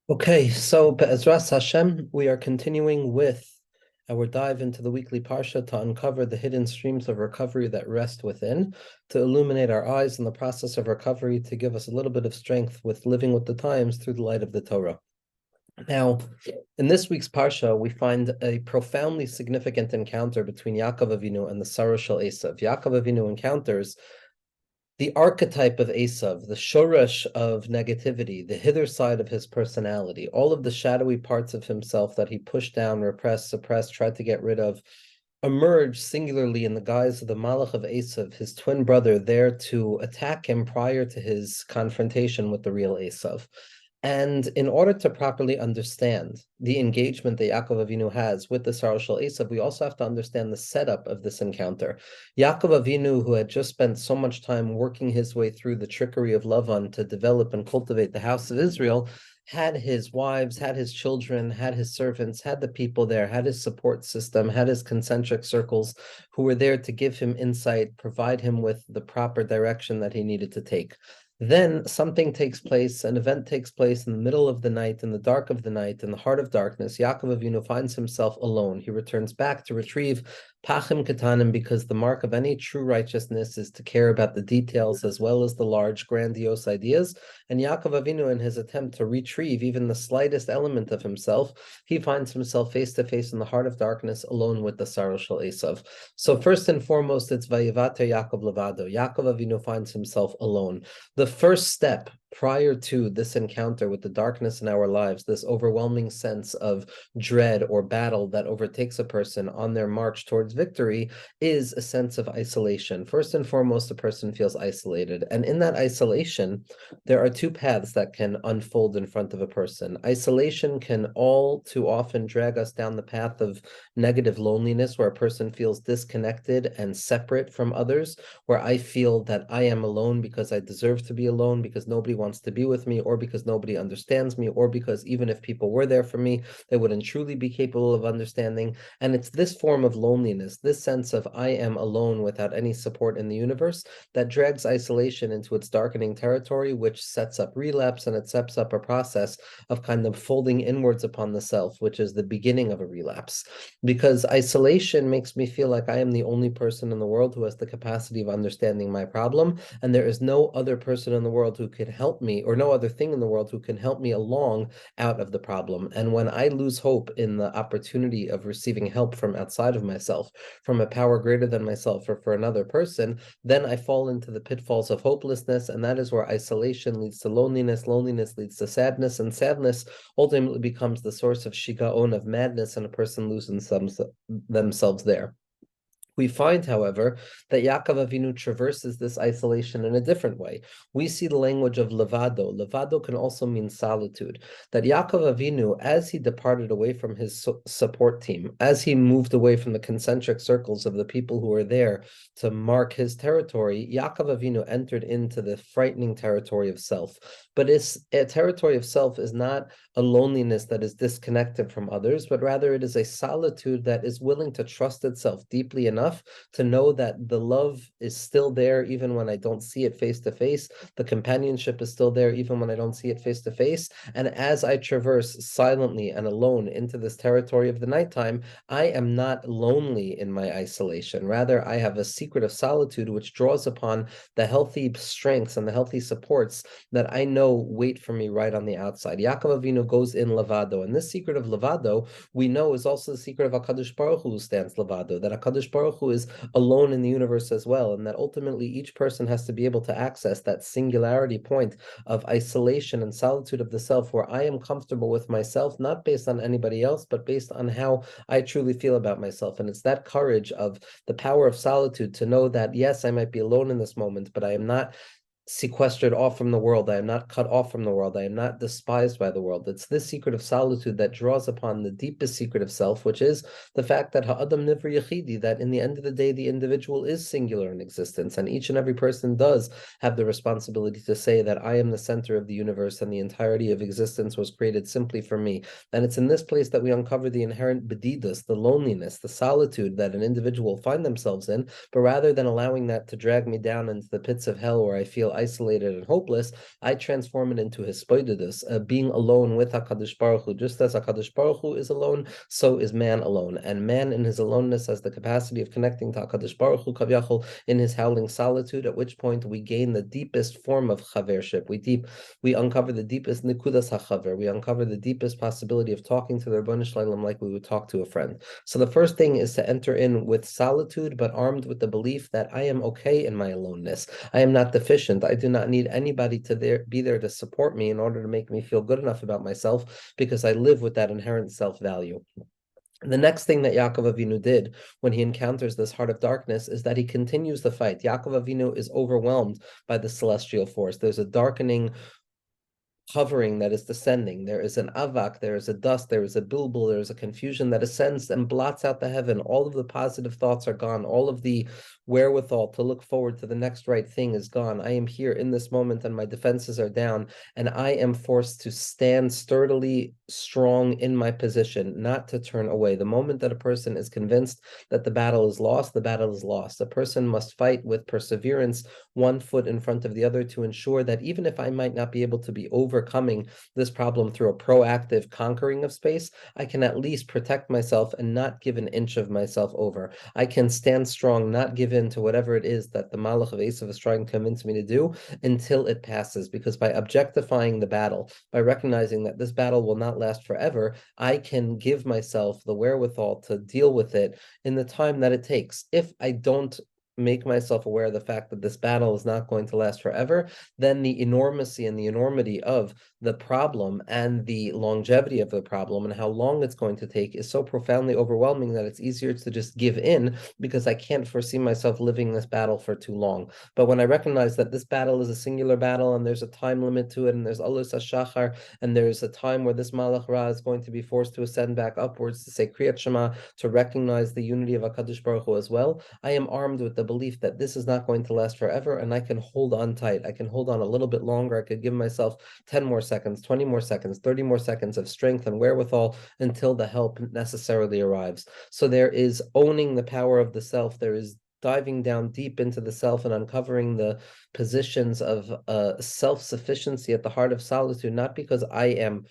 Okay, so Be'ezras Hashem, we are continuing with our dive into the weekly Parsha to uncover the hidden streams of recovery that rest within, to illuminate our eyes in the process of recovery, to give us a little bit of strength with living with the times through the light of the Torah. Now, in this week's Parsha, we find a profoundly significant encounter between Yaakov Avinu and the Sarah Shel Esav. Yaakov Avinu encounters the archetype of Esav, the shoresh of negativity, the hither side of his personality, all of the shadowy parts of himself that he pushed down, repressed, suppressed, tried to get rid of, emerge singularly in the guise of the Malach of Esav, his twin brother, there to attack him prior to his confrontation with the real Esav. And in order to properly understand the engagement that Yaakov Avinu has with the Sarah Shel Esav, we also have to understand the setup of this encounter. Yaakov Avinu, who had just spent so much time working his way through the trickery of Lavan to develop and cultivate the house of Israel, had his wives, had his children, had his servants, had the people there, had his support system, had his concentric circles who were there to give him insight, provide him with the proper direction that he needed to take. Then something takes place, an event takes place in the middle of the night, in the dark of the night, in the heart of darkness. Yaakov Avinu finds himself alone. He returns back to retrieve Pachim Ketanim, because the mark of any true righteousness is to care about the details as well as the large, grandiose ideas. And Yaakov Avinu, in his attempt to retrieve even the slightest element of himself, he finds himself face to face in the heart of darkness, alone with the Sarah Shel Esav. So first and foremost, it's Vayivater Yaakov Levado. Yaakov Avinu finds himself alone. The first step prior to this encounter with the darkness in our lives, this overwhelming sense of dread or battle that overtakes a person on their march towards victory, is a sense of isolation. First and foremost, a person feels isolated. And in that isolation, there are two paths that can unfold in front of a person. Isolation can all too often drag us down the path of negative loneliness, where a person feels disconnected and separate from others, where I feel that I am alone because I deserve to be alone, because nobody wants to be with me, or because nobody understands me, or because even if people were there for me, they wouldn't truly be capable of understanding. And it's this form of loneliness, this sense of I am alone without any support in the universe, that drags isolation into its darkening territory, which sets up relapse, and it sets up a process of kind of folding inwards upon the self, which is the beginning of a relapse. Because isolation makes me feel like I am the only person in the world who has the capacity of understanding my problem, and there is no other person in the world who could help me, or no other thing in the world who can help me along out of the problem. And when I lose hope in the opportunity of receiving help from outside of myself, from a power greater than myself, or for another person, then I fall into the pitfalls of hopelessness, and that is where isolation leads to loneliness, loneliness leads to sadness, and sadness ultimately becomes the source of shigaon, of madness, and a person loses themselves there. We find, however, that Yaakov Avinu traverses this isolation in a different way. We see the language of levado. Levado can also mean solitude. That Yaakov Avinu, as he departed away from his support team, as he moved away from the concentric circles of the people who were there to mark his territory, Yaakov Avinu entered into the frightening territory of self. But a territory of self is not a loneliness that is disconnected from others, but rather it is a solitude that is willing to trust itself deeply enough to know that the love is still there even when I don't see it face to face. The companionship is still there even when I don't see it face to face. And as I traverse silently and alone into this territory of the nighttime, I am not lonely in my isolation. Rather, I have a secret of solitude which draws upon the healthy strengths and the healthy supports that I know wait for me right on the outside. Yaakov Avinu goes in levado, and this secret of levado we know is also the secret of HaKadosh Baruch Hu, who stands levado, that HaKadosh Baruch Hu is alone in the universe as well, and that ultimately each person has to be able to access that singularity point of isolation and solitude of the self, where I am comfortable with myself, not based on anybody else, but based on how I truly feel about myself. And it's that courage of the power of solitude to know that, yes, I might be alone in this moment, but I am not sequestered off from the world. I am not cut off from the world. I am not despised by the world. It's this secret of solitude that draws upon the deepest secret of self, which is the fact that ha'adam nivra yachidi, that in the end of the day, the individual is singular in existence, and each and every person does have the responsibility to say that I am the center of the universe, and the entirety of existence was created simply for me. And it's in this place that we uncover the inherent bedidus, the loneliness, the solitude that an individual find themselves in, but rather than allowing that to drag me down into the pits of hell where I feel isolated and hopeless, I transform it into hispoidedus, being alone with HaKadosh Baruch Hu. Just as HaKadosh Baruch Hu is alone, so is man alone. And man in his aloneness has the capacity of connecting to HaKadosh Baruch Hu, Kavyachol, in his howling solitude, at which point we gain the deepest form of chavership. We uncover the deepest nikudas hachaver. We uncover the deepest possibility of talking to the Rebbeinu Shalom like we would talk to a friend. So the first thing is to enter in with solitude, but armed with the belief that I am okay in my aloneness. I am not deficient. I do not need anybody to be there to support me in order to make me feel good enough about myself, because I live with that inherent self-value. The next thing that Yaakov Avinu did when he encounters this heart of darkness is that he continues the fight. Yaakov Avinu is overwhelmed by the celestial force. There's a darkening hovering that is descending. There is an avak, there is a dust, there is a bilbul, there is a confusion that ascends and blots out the heaven. All of the positive thoughts are gone. All of the wherewithal to look forward to the next right thing is gone. I am here in this moment and my defenses are down, and I am forced to stand sturdily strong in my position, not to turn away. The moment that a person is convinced that the battle is lost, the battle is lost. A person must fight with perseverance, one foot in front of the other, to ensure that even if I might not be able to be overcoming this problem through a proactive conquering of space, I can at least protect myself and not give an inch of myself over. I can stand strong, not give in to whatever it is that the Malach of Esav is trying to convince me to do until it passes, because by objectifying the battle, by recognizing that this battle will not last forever, I can give myself the wherewithal to deal with it in the time that it takes. If I don't make myself aware of the fact that this battle is not going to last forever, then the enormity and the enormity of the problem and the longevity of the problem and how long it's going to take is so profoundly overwhelming that it's easier to just give in, because I can't foresee myself living this battle for too long. But when I recognize that this battle is a singular battle and there's a time limit to it, and there's alus hashachar, and there's a time where this malach ra is going to be forced to ascend back upwards to say kriyat shema, to recognize the unity of HaKadosh Baruch Hu as well, I am armed with the belief that this is not going to last forever, and I can hold on tight. I can hold on a little bit longer. I could give myself 10 more seconds, 20 more seconds, 30 more seconds of strength and wherewithal until the help necessarily arrives. So there is owning the power of the self. There is diving down deep into the self and uncovering the positions of self-sufficiency at the heart of solitude, not because I am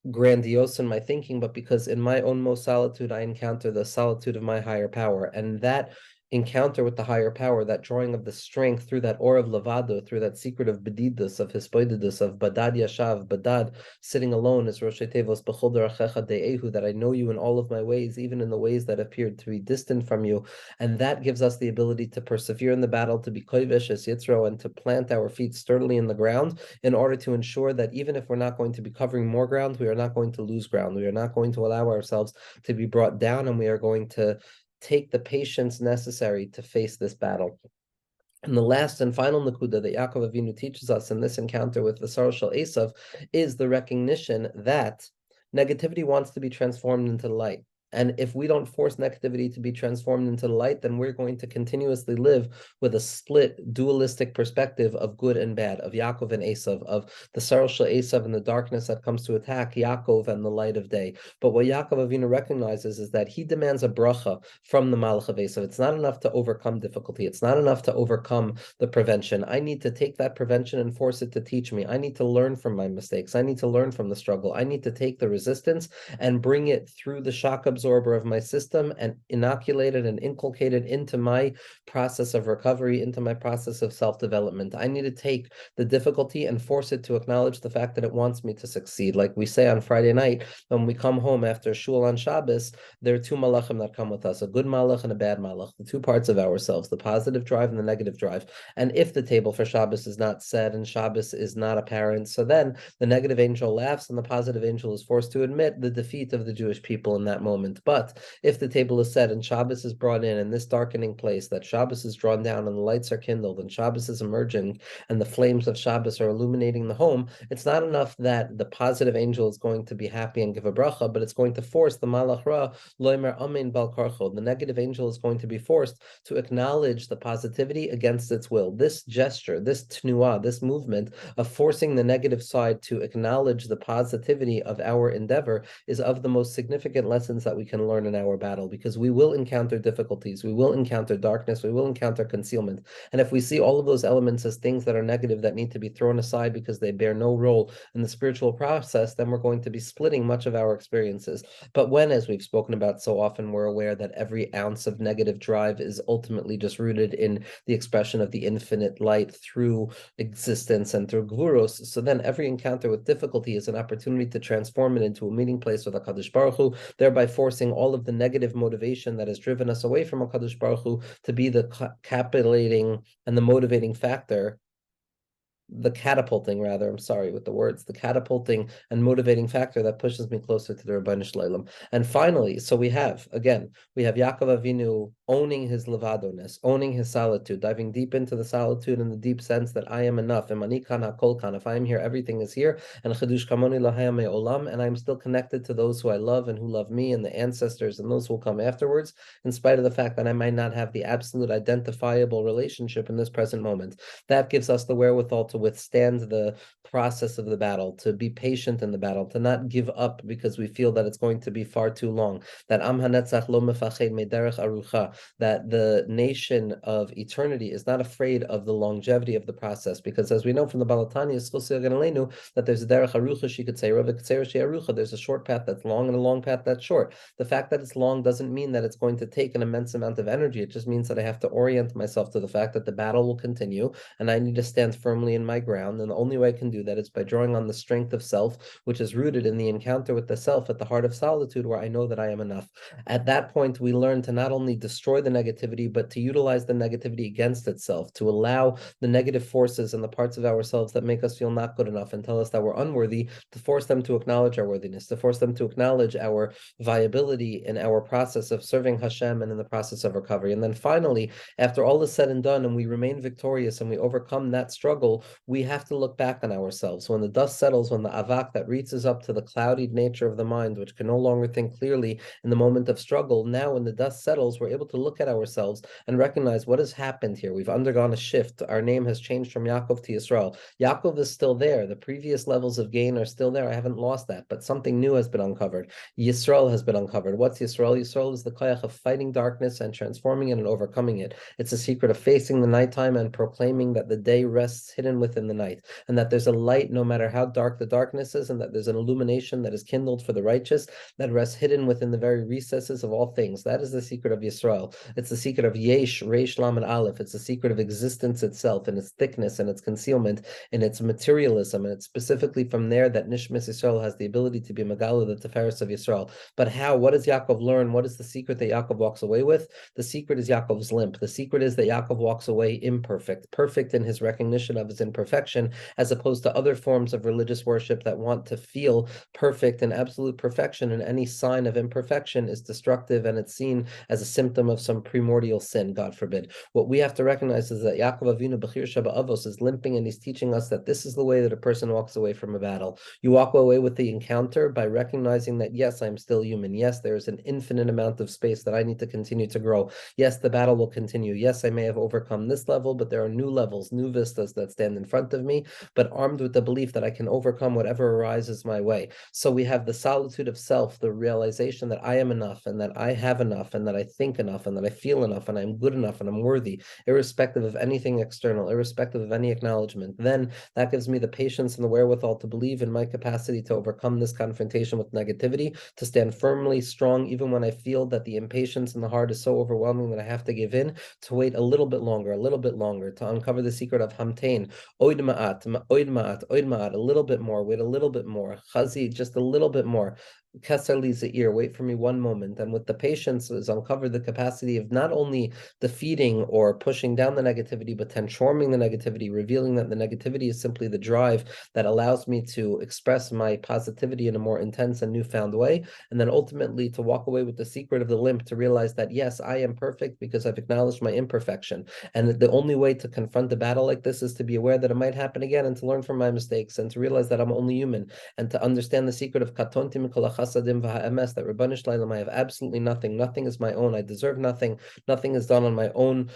grandiose in my thinking, but because in my own most solitude, I encounter the solitude of my higher power. And that encounter with the higher power, that drawing of the strength through that or of levado, through that secret of bedidus, of hispoididus, of badad yashav, badad, sitting alone, is Roshei Tevos b'chol derachecha de'ehu, that I know you in all of my ways, even in the ways that appeared to be distant from you. And that gives us the ability to persevere in the battle, to be koivesh as yitzro, and to plant our feet sturdily in the ground in order to ensure that even if we're not going to be covering more ground, we are not going to lose ground. We are not going to allow ourselves to be brought down, and we are going to take the patience necessary to face this battle. And the last and final nakuda that Yaakov Avinu teaches us in this encounter with the Sarah Shel Esav is the recognition that negativity wants to be transformed into light. And if we don't force negativity to be transformed into light, then we're going to continuously live with a split, dualistic perspective of good and bad, of Yaakov and Esav, of the Sarah Shel Esav and the darkness that comes to attack Yaakov and the light of day. But what Yaakov Avinu recognizes is that he demands a bracha from the Malach of Esav. It's not enough to overcome difficulty. It's not enough to overcome the prevention. I need to take that prevention and force it to teach me. I need to learn from my mistakes. I need to learn from the struggle. I need to take the resistance and bring it through the shock absorber of my system and inoculate it and inculcate it into my process of recovery, into my process of self-development. I need to take the difficulty and force it to acknowledge the fact that it wants me to succeed. Like we say on Friday night, when we come home after shul on Shabbos, there are two malachim that come with us, a good malach and a bad malach, the two parts of ourselves, the positive drive and the negative drive. And if the table for Shabbos is not set and Shabbos is not apparent, so then the negative angel laughs and the positive angel is forced to admit the defeat of the Jewish people in that moment. But if the table is set and Shabbos is brought in this darkening place, that Shabbos is drawn down and the lights are kindled and Shabbos is emerging and the flames of Shabbos are illuminating the home, it's not enough that the positive angel is going to be happy and give a bracha, but it's going to force the malach ra loimer amen bal karcho. The negative angel is going to be forced to acknowledge the positivity against its will. This gesture, this tnuah, this movement of forcing the negative side to acknowledge the positivity of our endeavor is of the most significant lessons that we we can learn in our battle, because we will encounter difficulties, we will encounter darkness, we will encounter concealment. And if we see all of those elements as things that are negative that need to be thrown aside because they bear no role in the spiritual process, then we're going to be splitting much of our experiences. But when, as we've spoken about so often, we're aware that every ounce of negative drive is ultimately just rooted in the expression of the infinite light through existence and through gvuros, so then every encounter with difficulty is an opportunity to transform it into a meeting place with HaKadosh Baruch Hu, thereby forcing all of the negative motivation that has driven us away from HaKadosh Baruch Hu to be the capitulating and the motivating factor, the catapulting, rather, I'm sorry with the words, the catapulting and motivating factor that pushes me closer to the Rebbeinu Shalom. And finally, so we have Yaakov Avinu owning his levadoness, owning his solitude, diving deep into the solitude in the deep sense that I am enough. And manikan hakol kan, if I am here, everything is here. And chedush kamoni lahayam me'olam, and I'm still connected to those who I love and who love me, and the ancestors and those who will come afterwards, in spite of the fact that I might not have the absolute identifiable relationship in this present moment. That gives us the wherewithal to withstand the process of the battle, to be patient in the battle, to not give up because we feel that it's going to be far too long. That Am HaNetzach lo mefached mederech arucha, that the nation of eternity is not afraid of the longevity of the process, because as we know from the Balatani, that there's a derech arucha, she could say, there's a short path that's long and a long path that's short. The fact that it's long doesn't mean that it's going to take an immense amount of energy. It just means that I have to orient myself to the fact that the battle will continue, and I need to stand firmly in my ground. And the only way I can do that is by drawing on the strength of self, which is rooted in the encounter with the self at the heart of solitude, where I know that I am enough. At that point, we learn to not only destroy the negativity, but to utilize the negativity against itself, to allow the negative forces and the parts of ourselves that make us feel not good enough and tell us that we're unworthy, to force them to acknowledge our worthiness, to force them to acknowledge our viability in our process of serving Hashem and in the process of recovery. And then finally, after all is said and done and we remain victorious and we overcome that struggle, we have to look back on ourselves. When the dust settles, when the avak that reaches up to the cloudied nature of the mind, which can no longer think clearly in the moment of struggle, now when the dust settles, we're able to look at ourselves and recognize what has happened here. We've undergone a shift. Our name has changed from Yaakov to Yisrael. Yaakov is still there. The previous levels of gain are still there. I haven't lost that, but something new has been uncovered. Yisrael has been uncovered. What's Yisrael? Yisrael is the koyach of fighting darkness and transforming it and overcoming it. It's a secret of facing the nighttime and proclaiming that the day rests hidden within the night, and that there's a light no matter how dark the darkness is, and that there's an illumination that is kindled for the righteous that rests hidden within the very recesses of all things. That is the secret of Yisrael. It's the secret of Yesh, Reish, Lam, and Aleph. It's the secret of existence itself, and its thickness, and its concealment, and its materialism, and it's specifically from there that Nishmas Yisrael has the ability to be Megala, the Tiferes of Yisrael. But how? What does Yaakov learn? What is the secret that Yaakov walks away with? The secret is Yaakov's limp. The secret is that Yaakov walks away imperfect, perfect in his recognition of his imperfection, as opposed to other forms of religious worship that want to feel perfect and absolute perfection, and any sign of imperfection is destructive and it's seen as a symptom of some primordial sin, God forbid. What we have to recognize is that Yaakov Avinu Bechir Sheba Avos is limping, and he's teaching us that this is the way that a person walks away from a battle. You walk away with the encounter by recognizing that, yes, I'm still human. Yes, there is an infinite amount of space that I need to continue to grow. Yes, the battle will continue. Yes, I may have overcome this level, but there are new levels, new vistas that stand in front of me, but armed with the belief that I can overcome whatever arises my way. So we have the solitude of self, the realization that I am enough, and that I have enough, and that I think enough, and that I feel enough, and I'm good enough, and I'm worthy, irrespective of anything external, irrespective of any acknowledgement. Then that gives me the patience and the wherewithal to believe in my capacity to overcome this confrontation with negativity, to stand firmly strong even when I feel that the impatience in the heart is so overwhelming that I have to give in, to wait a little bit longer, to uncover the secret of hamtain, oid ma'at, a little bit more, wait a little bit more, chazi, just a little bit more, Keser li ze'ir, wait for me one moment. And with the patience is uncovered the capacity of not only defeating or pushing down the negativity, but transforming the negativity, revealing that the negativity is simply the drive that allows me to express my positivity in a more intense and newfound way. And then ultimately to walk away with the secret of the limp, to realize that, yes, I am perfect because I've acknowledged my imperfection. And the only way to confront a battle like this is to be aware that it might happen again, and to learn from my mistakes, and to realize that I'm only human, and to understand the secret of katonti mikol chasadim v'ha'emes, that Rebbeinu Shalom, I have absolutely nothing. Nothing is my own. I deserve nothing. Nothing is done on my own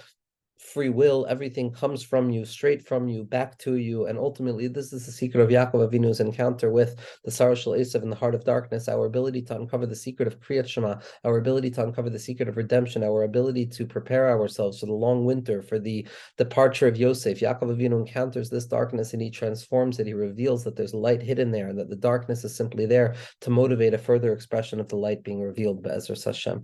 free will. Everything comes from you, straight from you, back to you. And ultimately, this is the secret of Yaakov Avinu's encounter with the Sarah Shel Esav in the heart of darkness, our ability to uncover the secret of Kriyat Shema, our ability to uncover the secret of redemption, our ability to prepare ourselves for the long winter, for the departure of Yosef. Yaakov Avinu encounters this darkness and he transforms it. He reveals that there's light hidden there and that the darkness is simply there to motivate a further expression of the light being revealed. Be'ezras Hashem.